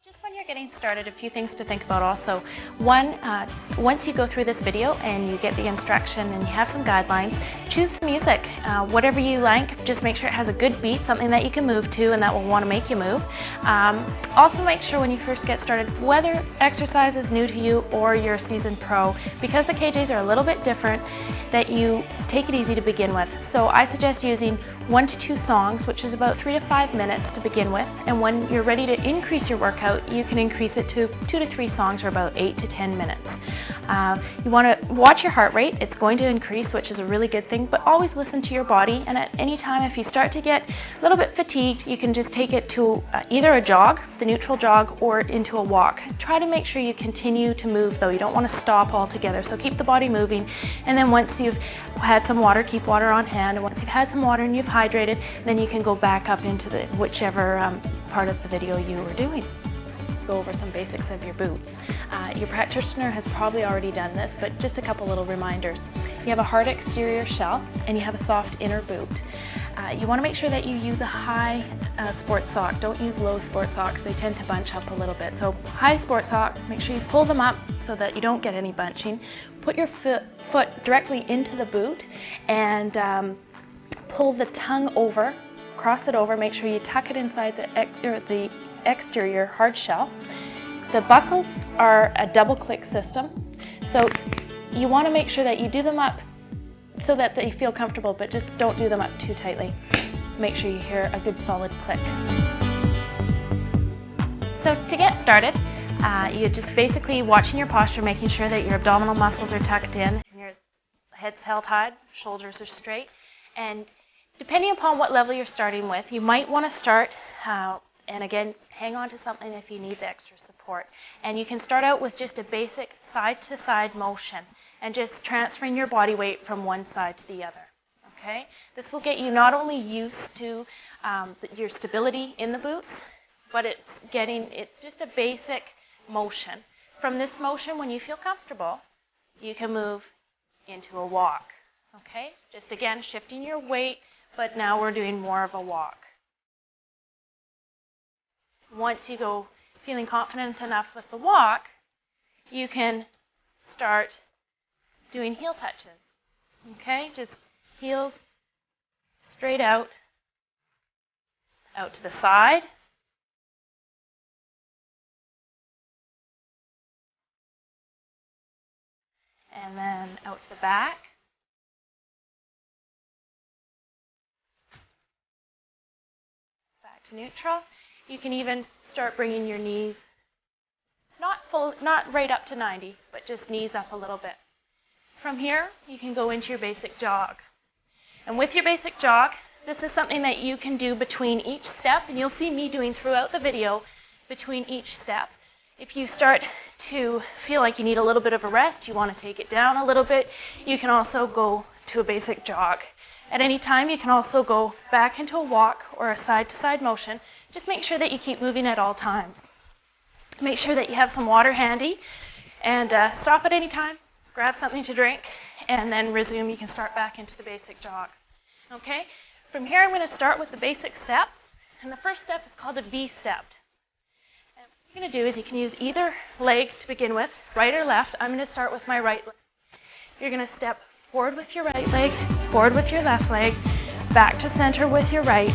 Just when you're getting started, a few things to think about also. One, once you go through this video and you get the instruction and you have some guidelines, choose some music. Whatever you like, just make sure it has a good beat, something that you can move to and that will want to make you move. Also make sure when you first get started, whether exercise is new to you or you're a seasoned pro, because the KJs are a little bit different, that you take it easy to begin with. So I suggest using 1 to 2 songs, which is about 3 to 5 minutes to begin with, and when you're ready to increase your workout, you can increase it to 2 to 3 songs or about 8 to 10 minutes. You want to watch your heart rate. It's going to increase, which is a really good thing, but always listen to your body, and at any time if you start to get a little bit fatigued, you can just take it to either a jog, the neutral jog, or into a walk. Try to make sure you continue to move though. You don't want to stop altogether, so keep the body moving, and then once you've had some water, keep water on hand, and once you've had some water and you've hydrated, then you can go back up into the whichever part of the video you were doing. Go over some basics of your boots. Your practitioner has probably already done this, but just a couple little reminders. You have a hard exterior shell and you have a soft inner boot. You want to make sure that you use a high sports sock. Don't use low sports socks. They tend to bunch up a little bit. So high sports sock, make sure you pull them up so that you don't get any bunching. Put your foot directly into the boot and pull the tongue over, cross it over, make sure you tuck it inside the exterior hard shell. The buckles are a double click system, so you want to make sure that you do them up so that they feel comfortable, but just don't do them up too tightly. Make sure you hear a good solid click. So to get started, you're just basically watching your posture, making sure that your abdominal muscles are tucked in, and your head's held high, shoulders are straight, and depending upon what level you're starting with, you might want to start, and again, hang on to something if you need the extra support. And you can start out with just a basic side-to-side motion and just transferring your body weight from one side to the other. Okay? This will get you not only used to your stability in the boots, but it's getting just a basic motion. From this motion, when you feel comfortable, you can move into a walk. Okay? Just again, shifting your weight, but now we're doing more of a walk. Once you go feeling confident enough with the walk, you can start doing heel touches. Okay? Just heels straight out to the side, and then out to the back. Back to neutral. You can even start bringing your knees, not right up to 90, but just knees up a little bit. From here, you can go into your basic jog. And with your basic jog, this is something that you can do between each step, and you'll see me doing throughout the video between each step. If you start to feel like you need a little bit of a rest, you want to take it down a little bit, you can also go to a basic jog. At any time, you can also go back into a walk or a side-to-side motion. Just make sure that you keep moving at all times. Make sure that you have some water handy, and stop at any time, grab something to drink, and then resume. You can start back into the basic jog. Okay? From here, I'm going to start with the basic steps, and the first step is called a V-step. And what you're going to do is you can use either leg to begin with, right or left. I'm going to start with my right leg. You're going to step forward with your right leg, forward with your left leg, back to center with your right,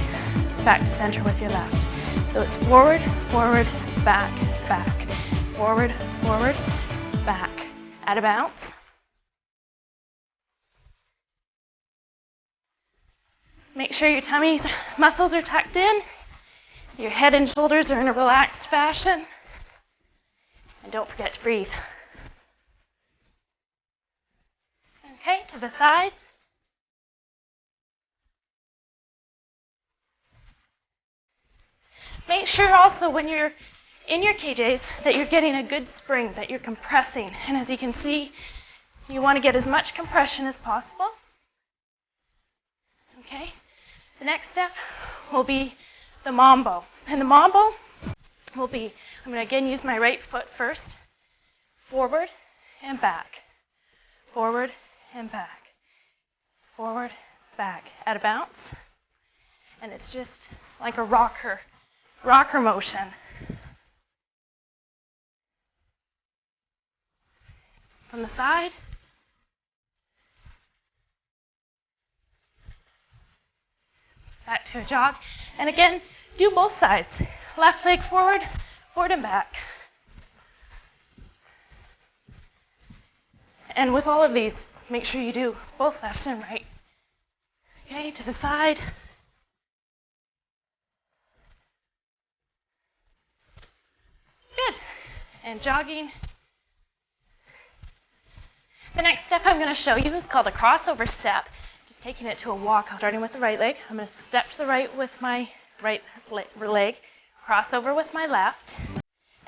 back to center with your left. So it's forward, forward, back, back, forward, forward, back. At a bounce. Make sure your tummy muscles are tucked in, your head and shoulders are in a relaxed fashion, and don't forget to breathe. Okay, to the side. Make sure also when you're in your KJs that you're getting a good spring, that you're compressing. And as you can see, you want to get as much compression as possible. Okay, the next step will be the mambo. And the mambo will be, I'm going to again use my right foot first, forward and back, forward and back, forward, back, at a bounce. And it's just like a rocker motion. from the side. Back to a jog. And again, do both sides. Left leg forward, forward and back. And with all of these, make sure you do both left and right. Okay, to the side. Good. And jogging. The next step I'm going to show you is called a crossover step. Just taking it to a walk, starting with the right leg. I'm going to step to the right with my right leg, cross over with my left,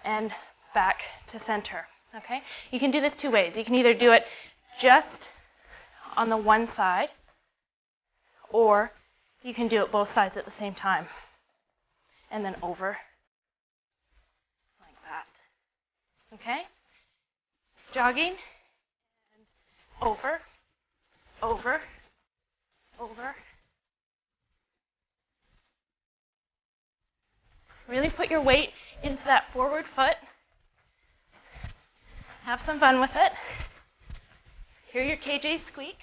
and back to center. Okay? You can do this two ways. You can either do it just on the one side, or you can do it both sides at the same time. And then over, like that. Okay? Jogging, and over, over, over. Really put your weight into that forward foot. Have some fun with it. Hear your KJ squeak.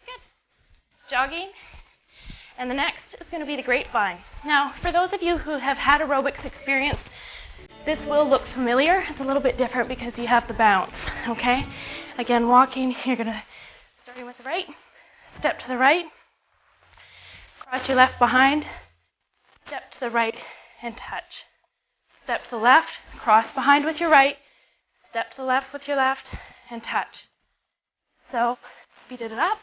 Good. Jogging. And the next is going to be the grapevine. Now, for those of you who have had aerobics experience, this will look familiar. It's a little bit different because you have the bounce, okay? Again, walking, you're going to, starting with the right, step to the right, cross your left behind, step to the right and touch. Step to the left, cross behind with your right, step to the left with your left, and touch. So, speed it up.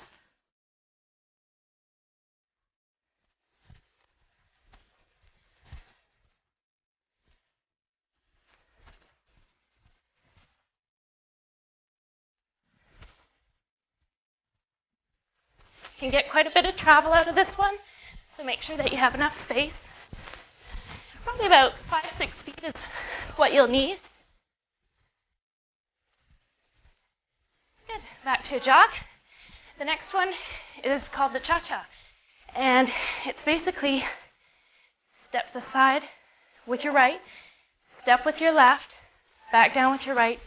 You can get quite a bit of travel out of this one, so make sure that you have enough space. Probably about 5-6 feet is what you'll need. Good. Back to a jog. The next one is called the cha-cha. And it's basically step to the side with your right, step with your left, back down with your right,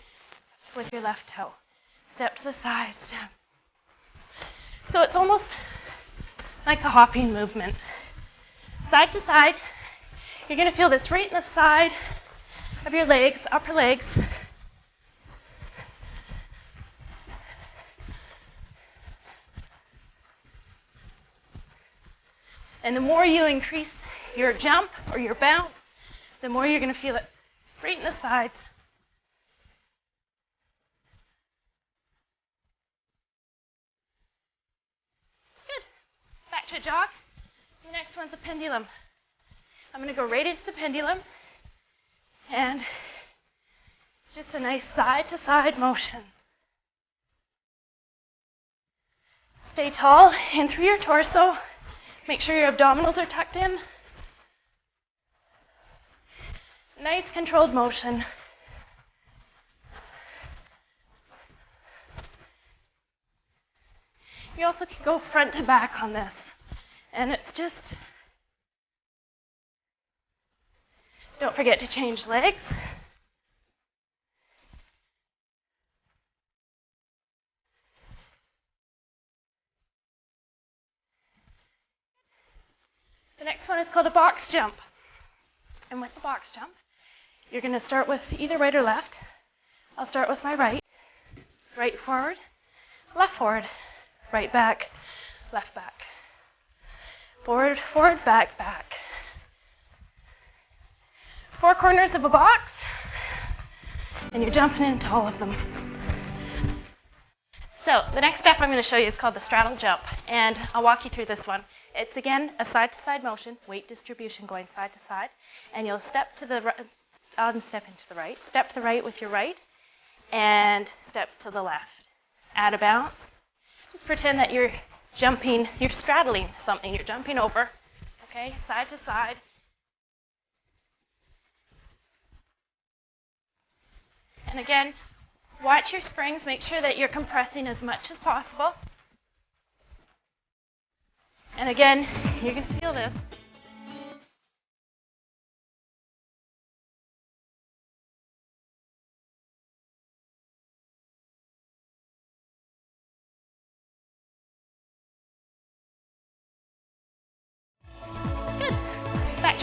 with your left toe. Step to the side, step. So it's almost like a hopping movement. Side to side. You're going to feel this right in the side of your legs, upper legs. And the more you increase your jump or your bounce, the more you're going to feel it right in the sides. Good. Back to a jog. The next one's a pendulum. I'm going to go right into the pendulum, and it's just a nice side-to-side motion. Stay tall in through your torso. Make sure your abdominals are tucked in. Nice controlled motion. You also can go front to back on this, and it's just, don't forget to change legs. The next one is called a box jump. And with the box jump, you're going to start with either right or left. I'll start with my right. Right forward, right back, left back. Forward, forward, back, back. 4 corners of a box, and you're jumping into all of them. So the next step I'm going to show you is called the straddle jump, and I'll walk you through this one. It's again a side-to-side motion, weight distribution going side to side, and you'll step to the right, step into the right, step to the right with your right, and step to the left. Add a bounce. Just pretend that you're jumping, you're straddling something, you're jumping over, okay, side to side. And again, watch your springs, make sure that you're compressing as much as possible. And again, you can feel this.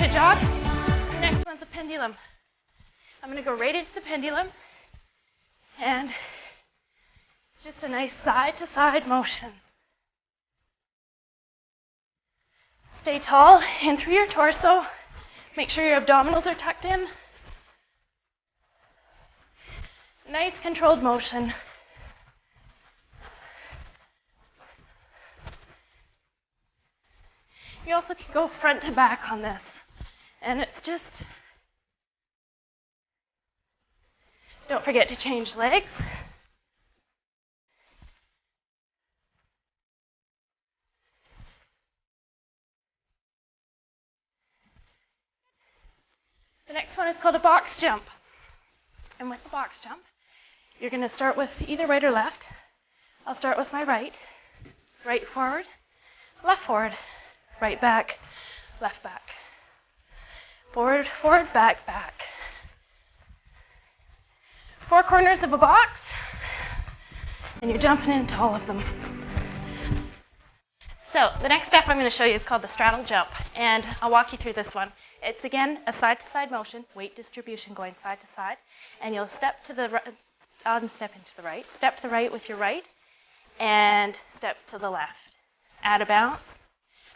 to jog. Next one's a pendulum. I'm going to go right into the pendulum, and it's just a nice side-to-side motion. Stay tall in through your torso. Make sure your abdominals are tucked in. Nice controlled motion. You also can go front to back on this. And it's just, don't forget to change legs. The next one is called a box jump. And with the box jump, you're going to start with either right or left. I'll start with my right. Right forward, left forward, right back, left back. Forward, forward, back, back. 4 corners of a box, and you're jumping into all of them. So the next step I'm going to show you is called the straddle jump, and I'll walk you through this one. It's again a side-to-side motion, weight distribution going side to side, and you'll step to the right, step into the right, step to the right with your right, and step to the left. Add a bounce.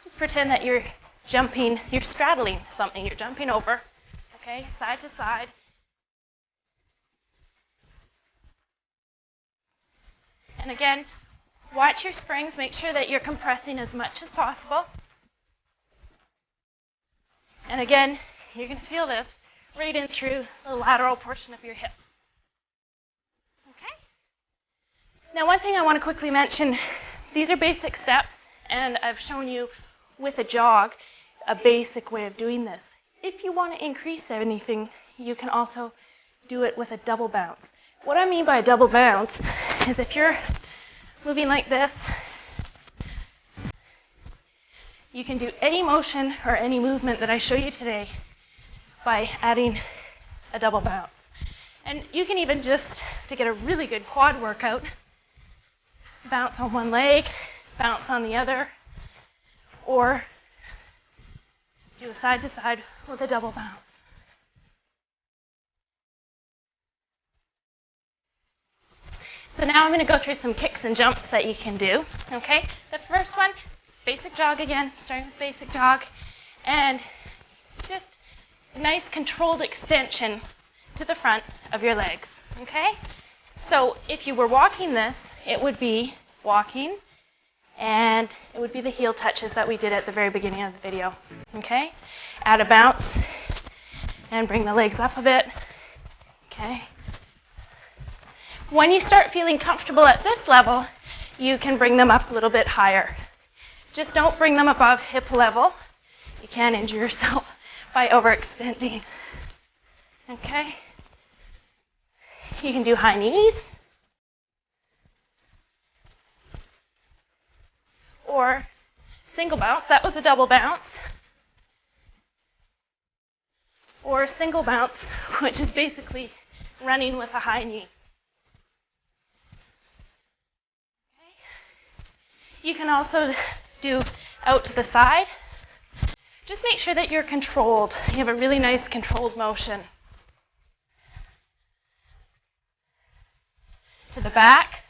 Just pretend that you're jumping, you're straddling something, you're jumping over, okay, side to side. And again, watch your springs, make sure that you're compressing as much as possible. And again, you're going to feel this right in through the lateral portion of your hip. Okay? Now, one thing I want to quickly mention, these are basic steps, and I've shown you with a jog a basic way of doing this. If you want to increase anything, you can also do it with a double bounce. What I mean by a double bounce is if you're moving like this, you can do any motion or any movement that I show you today by adding a double bounce. And you can even just, to get a really good quad workout, bounce on one leg, bounce on the other, or do a side to side with a double bounce. So now I'm going to go through some kicks and jumps that you can do. Okay? The first one, basic jog again, starting with basic jog, and just a nice controlled extension to the front of your legs. Okay? So if you were walking this, it would be walking, and it would be the heel touches that we did at the very beginning of the video. Okay? Add a bounce and bring the legs up a bit. Okay? When you start feeling comfortable at this level, you can bring them up a little bit higher. Just don't bring them above hip level. You can injure yourself by overextending. Okay? You can do high knees. Or single bounce. That was a double bounce. Or single bounce, which is basically running with a high knee. You can also do out to the side. Just make sure that you're controlled. You have a really nice controlled motion. To the back.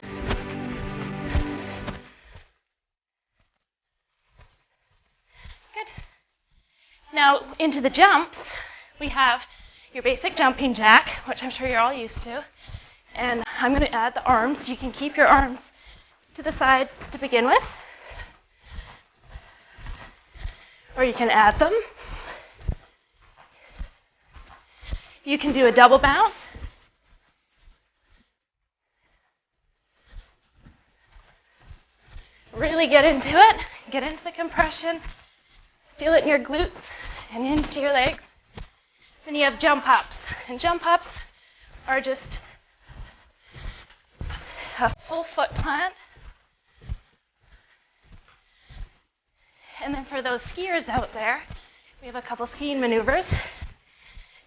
Good. Now into the jumps, we have your basic jumping jack, which I'm sure you're all used to. And I'm going to add the arms. You can keep your arms to the sides to begin with, or you can add them. You can do a double bounce. Really get into it, get into the compression, feel it in your glutes and into your legs. Then you have jump ups, and jump ups are just a full foot plant. And then for those skiers out there, we have a couple skiing maneuvers.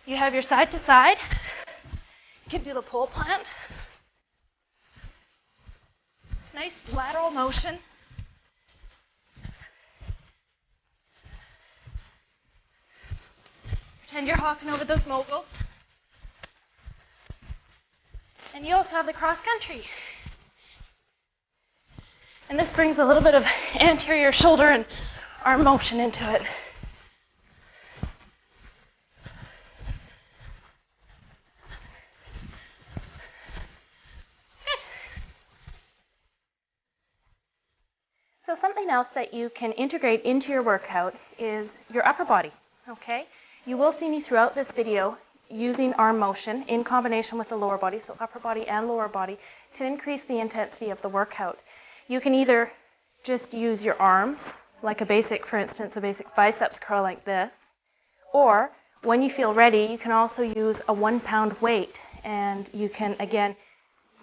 You have your side to side. You can do the pole plant. Nice lateral motion. Pretend you're hawking over those moguls. And you also have the cross country. And this brings a little bit of anterior shoulder and arm motion into it. Good. So something else that you can integrate into your workout is your upper body, okay? You will see me throughout this video using arm motion in combination with the lower body, so upper body and lower body, to increase the intensity of the workout. You can either just use your arms, like a basic, for instance, a basic biceps curl like this, or when you feel ready, you can also use a 1 pound weight, and you can, again,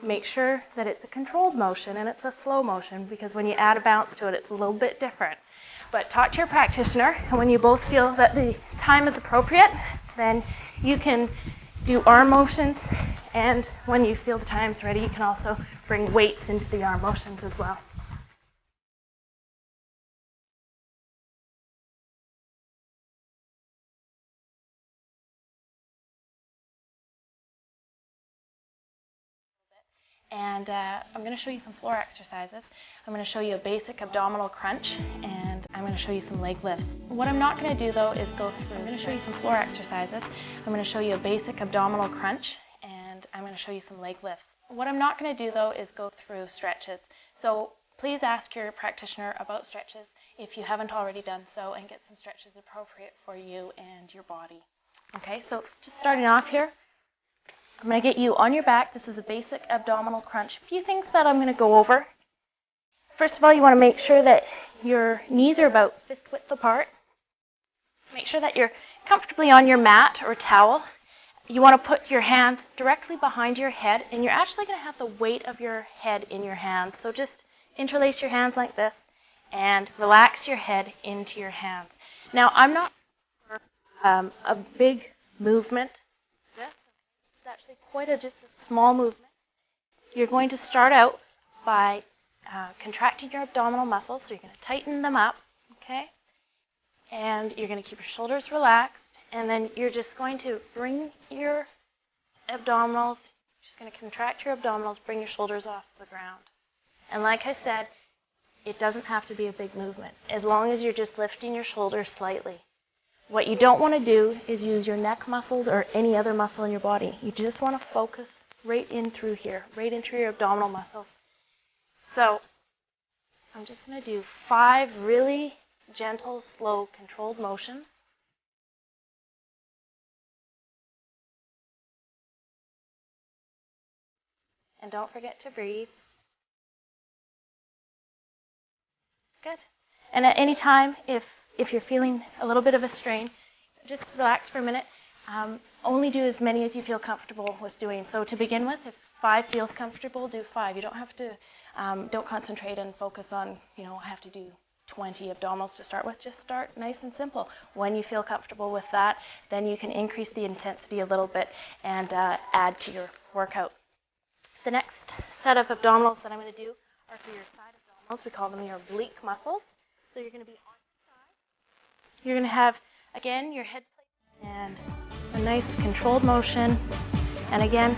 make sure that it's a controlled motion and it's a slow motion, because when you add a bounce to it, it's a little bit different. But talk to your practitioner, and when you both feel that the time is appropriate, then you can do arm motions, and when you feel the time's ready, you can also bring weights into the arm motions as well. And I'm going to show you some floor exercises. I'm going to show you a basic abdominal crunch, and I'm going to show you some leg lifts. What I'm not going to do though is go through. I'm going to show you some floor exercises. I'm going to show you a basic abdominal crunch, and I'm going to show you some leg lifts. What I'm not going to do though is go through stretches. So please ask your practitioner about stretches if you haven't already done so, and get some stretches appropriate for you and your body. Okay, so just starting off here. I'm going to get you on your back. This is a basic abdominal crunch. A few things that I'm going to go over. First of all, you want to make sure that your knees are about fist width apart. Make sure that you're comfortably on your mat or towel. You want to put your hands directly behind your head, and you're actually going to have the weight of your head in your hands. So just interlace your hands like this and relax your head into your hands. Now, I'm not a big movement. Actually quite just a small movement. You're going to start out by contracting your abdominal muscles, so you're going to tighten them up, okay? And you're going to keep your shoulders relaxed, and then you're just going to bring your abdominals, just going to contract your abdominals, bring your shoulders off the ground. And like I said, it doesn't have to be a big movement, as long as you're just lifting your shoulders slightly. What you don't want to do is use your neck muscles or any other muscle in your body. You just want to focus right in through here, right in through your abdominal muscles. So I'm just going to do 5 really gentle, slow, controlled motions. And don't forget to breathe. Good. And at any time, if you're feeling a little bit of a strain, just relax for a minute. Only do as many as you feel comfortable with doing. So to begin with, if 5 feels comfortable, do 5. You don't have to, don't concentrate and focus on, I have to do 20 abdominals to start with. Just start nice and simple. When you feel comfortable with that, then you can increase the intensity a little bit and add to your workout. The next set of abdominals that I'm going to do are for your side abdominals. We call them your oblique muscles. So you're going to be on your side. You're going to have, again, your head plate and a nice controlled motion. And again,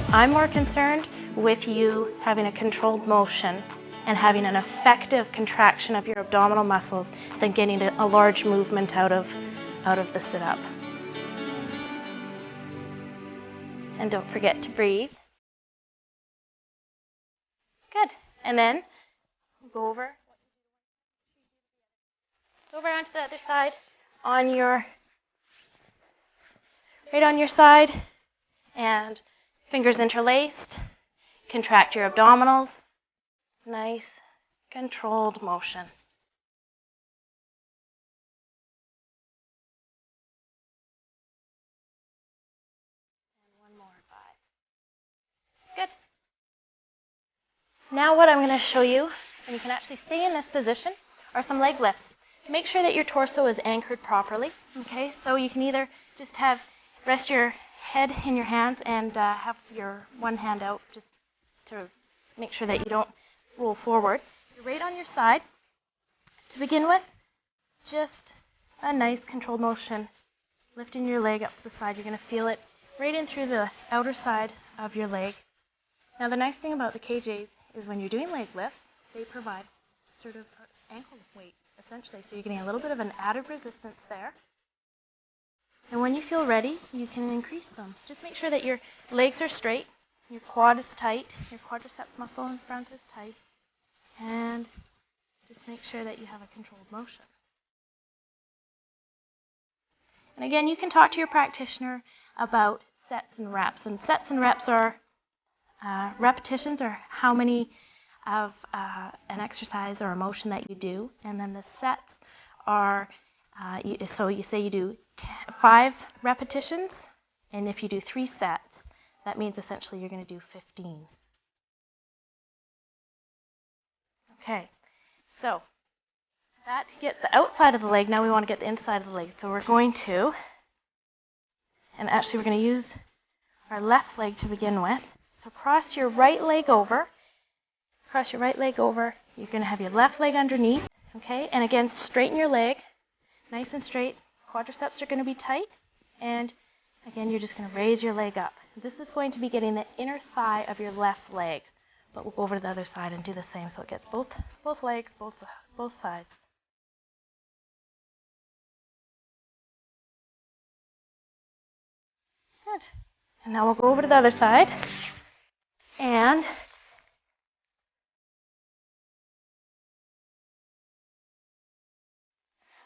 I'm more concerned with you having a controlled motion and having an effective contraction of your abdominal muscles than getting a large movement out of the sit-up. And don't forget to breathe. Good. And then go over onto the other side right on your side, and fingers interlaced. Contract your abdominals. Nice, controlled motion. And one more, 5. Good. Now what I'm going to show you, and you can actually stay in this position, are some leg lifts. Make sure that your torso is anchored properly. Okay, so you can either just rest your head in your hands and have your one hand out just to make sure that you don't roll forward. You're right on your side. To begin with, just a nice controlled motion lifting your leg up to the side. You're going to feel it right in through the outer side of your leg. Now the nice thing about the KJs is when you're doing leg lifts, they provide sort of ankle weight, essentially. So you're getting a little bit of an added resistance there. And when you feel ready, you can increase them. Just make sure that your legs are straight, your quad is tight, your quadriceps muscle in front is tight, and just make sure that you have a controlled motion. And again, you can talk to your practitioner about sets and reps. And sets and reps are repetitions, or how many of an exercise or a motion that you do. And then the sets are, so you say you do 5 repetitions, and if you do 3 sets, that means essentially you're going to do 15. Okay, so that gets the outside of the leg. Now we want to get the inside of the leg. So we're going to, and actually we're going to use our left leg to begin with. So cross your right leg over. Cross your right leg over. You're going to have your left leg underneath. Okay, and again, straighten your leg. Nice and straight. Quadriceps are going to be tight. And again, you're just going to raise your leg up. This is going to be getting the inner thigh of your left leg. But we'll go over to the other side and do the same, so it gets both legs, both sides. Good. And now we'll go over to the other side. And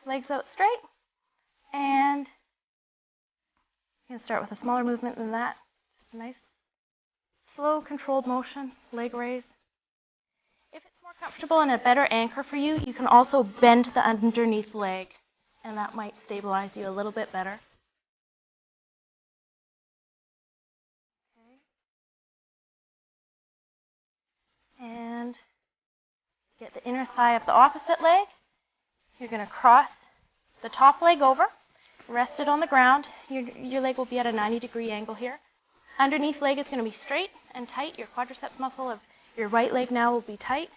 legs out straight. And you're going to start with a smaller movement than that. Just a nice, slow, controlled motion, leg raise. If it's more comfortable and a better anchor for you, you can also bend the underneath leg, and that might stabilize you a little bit better. Okay. And get the inner thigh of the opposite leg. You're going to cross the top leg over, rest it on the ground. Your leg will be at a 90-degree angle here. Underneath leg is going to be straight and tight. Your quadriceps muscle of your right leg now will be tight.